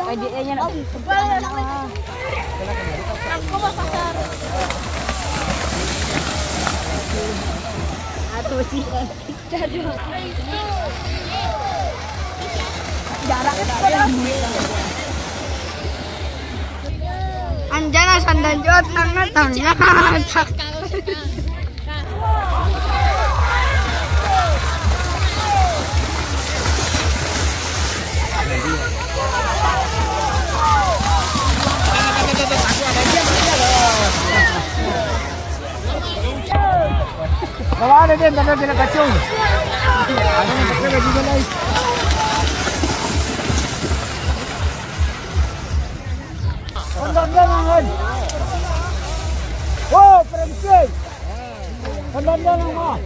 PDE-nya nak. Aku mau pasar. Atau sih. Jaraknya Anjana sandal jod tengah-tengah. Bawa ada dia, ada dia kacung. Ada yang pakai baju lain. Kondangan. Oh, perempuan. Kondangan mah.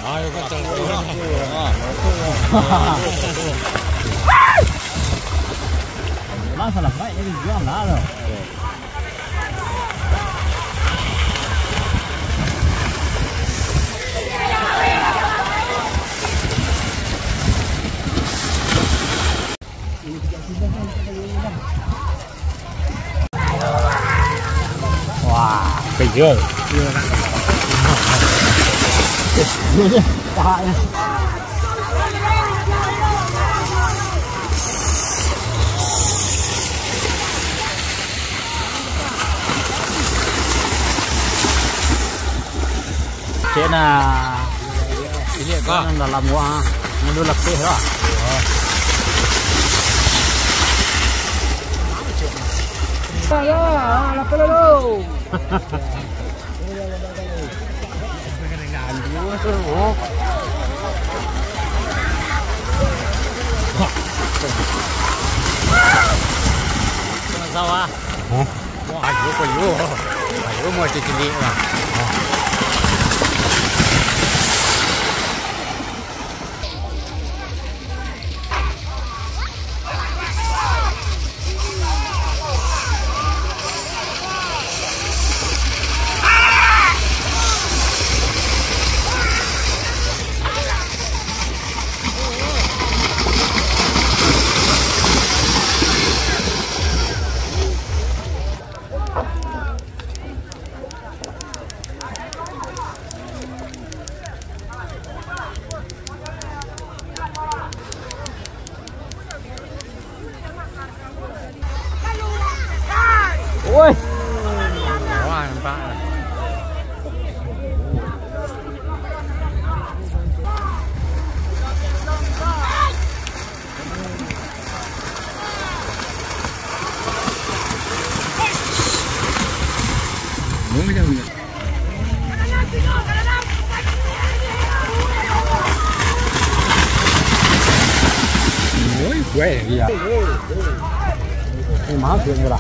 Ayo kencang turun. Masalah baik ini jual lah. Wah, kejol. Ini pahanya. Kena ini kan dalam gua mundur lebih lah. Ya, lapor dulu. Sawah. Mau ayo koyo. Ayo mau cilik lah. Ôi. Wah, nampak. Mau jauh ni. Ôi, quê gì à? Má chuyện rồi.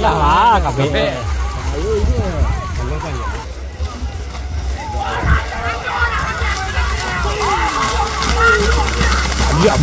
Lah, kafe. Ya,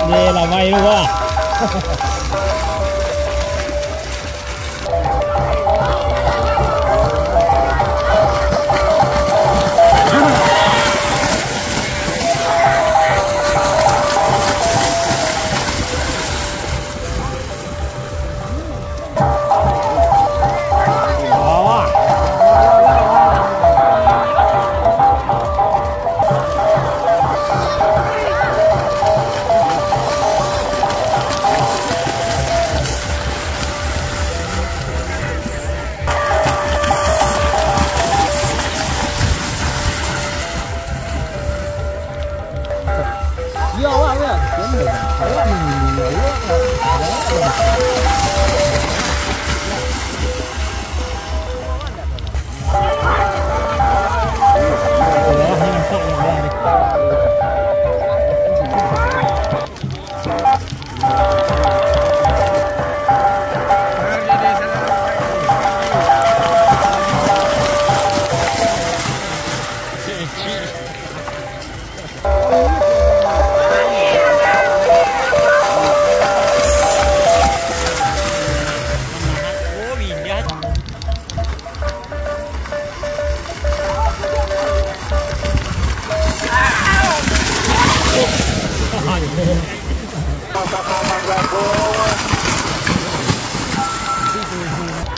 Đây là may đúng không?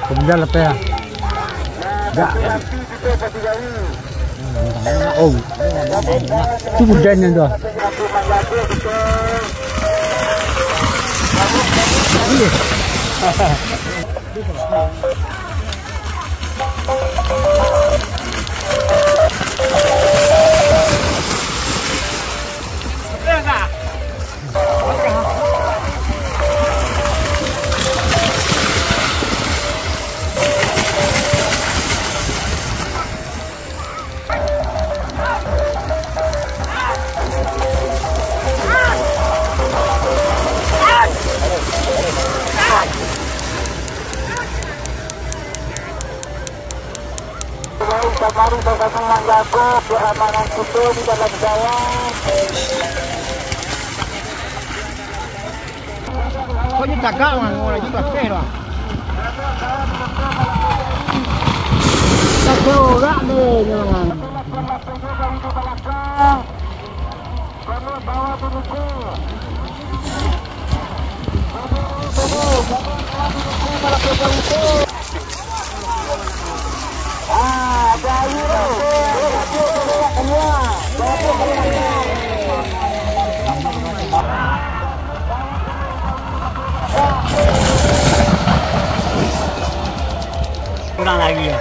Kemudian lepeh. Enggak. Oh. Itu hujan yang tuh. Iya. Mari bersama menjaga keamanan kita di dalam jalan. Kok như tạc gạo mà ngồi là như cà phê rồi. Tạc gạo gạo đi nhưng mà kurang lagi ya.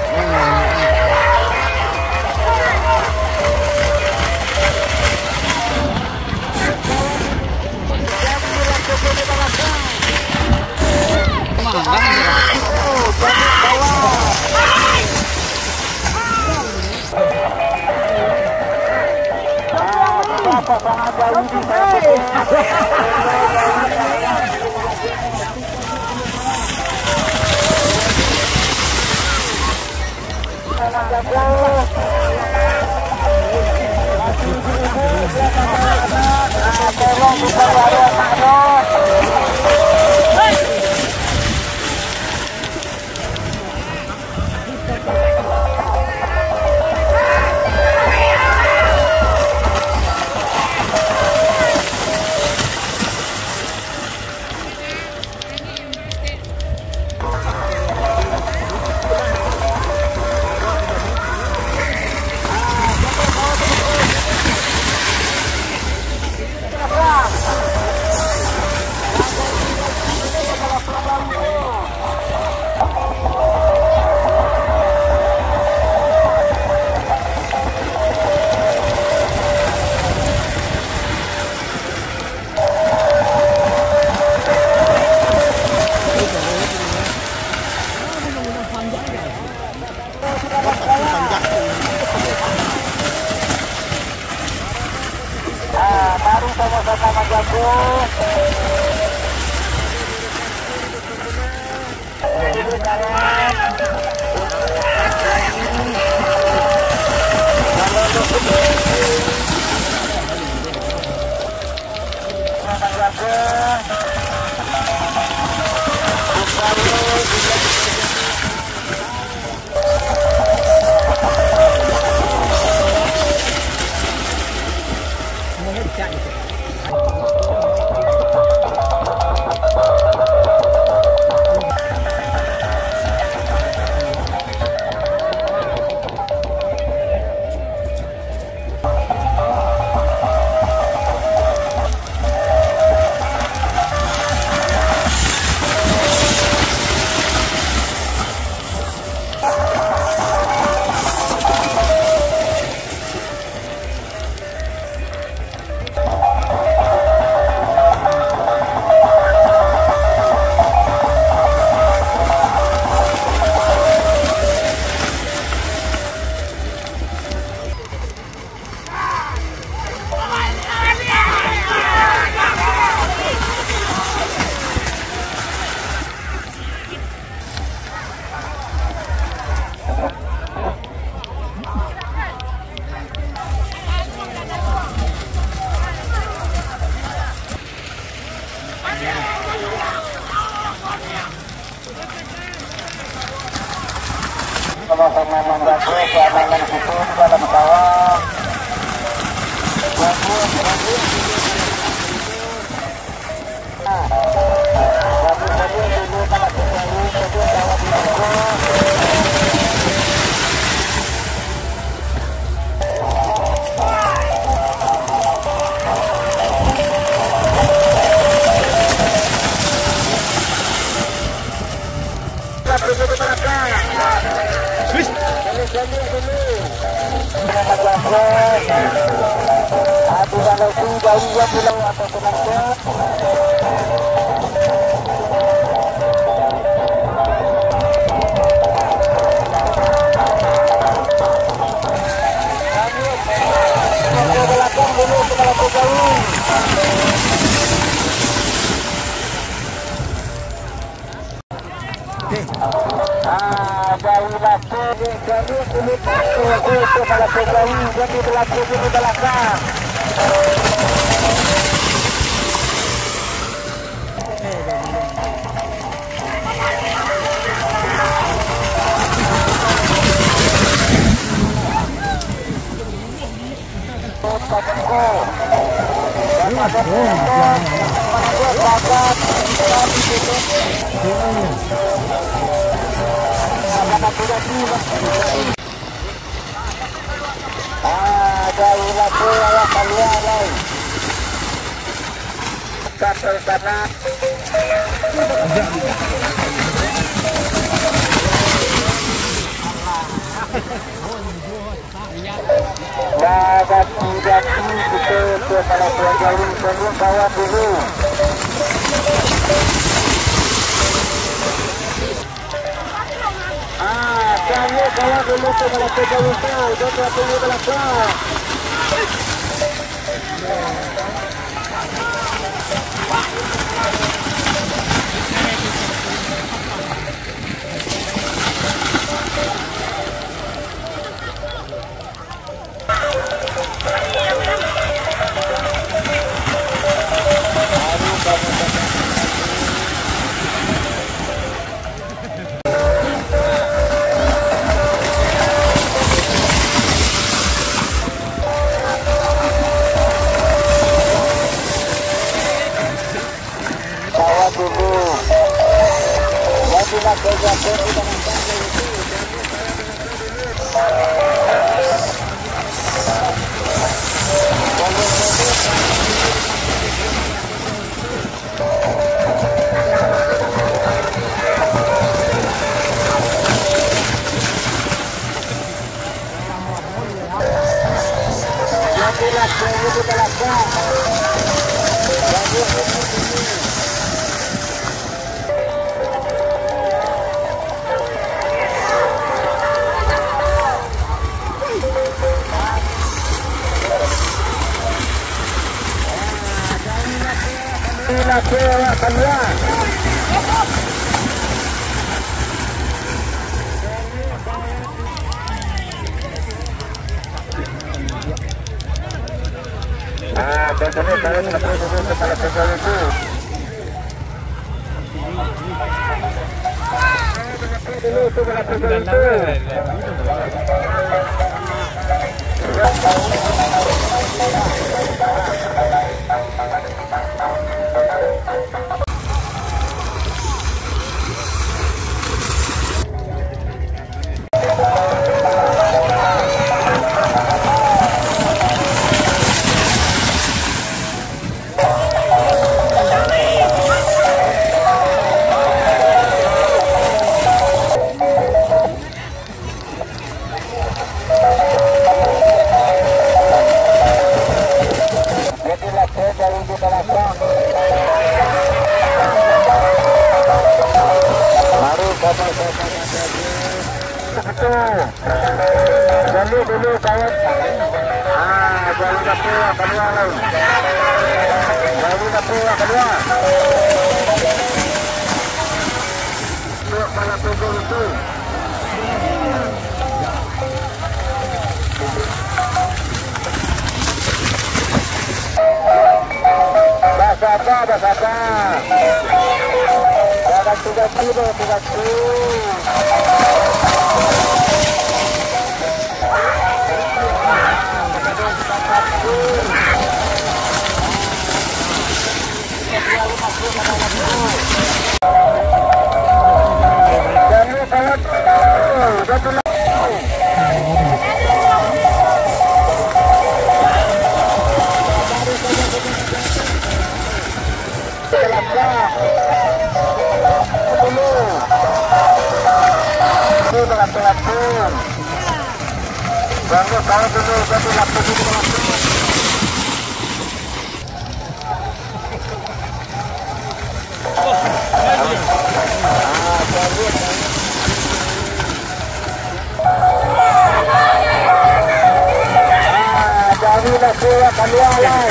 sama-sama menjaga. Sama-sama menjaga keamanan kita di dalam kawah. Hati kalau tinggal dia pulau atau tenaga. Belakang dulu kepala pegawai. Jauhlah kami kulit kepala pegawai jadi berlaku di belakang. Jauhlah ke arah kalian. Kapal sana. Dapat tidak kita kepala pegawai sebelum bawa dulu. Kami bawa dulu kepala pegawai itu dan tunggu belakang. Bila keluar keluar. Tentunya saya terus kepada peserta itu. Dulu itu kepada peserta itu. Dulu kawan. Jadi keluar keluar. Jadi keluar keluar. Untuk malam tunggu itu. Basata. Jangan tugas dulu. Bangga kalau dulu jadi lapor dulu. Jadi nak keluar keluar lah.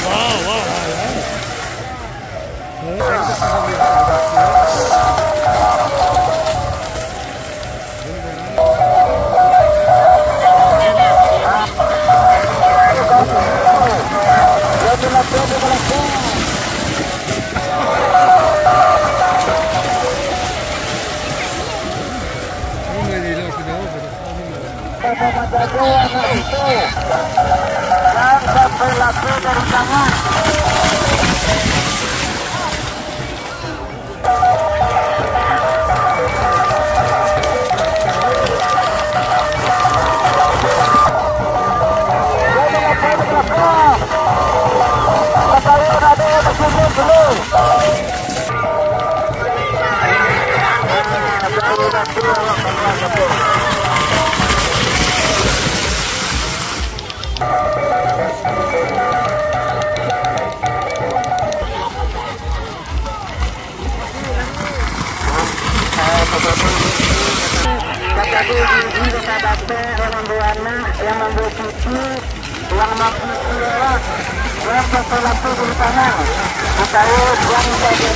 Wah. Dan sampai lagi dari tangan. Yang membuat cuci, yang mampu keluar, yang sesuatu di tangan, tahu yang menjadi.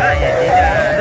Ya,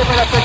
pada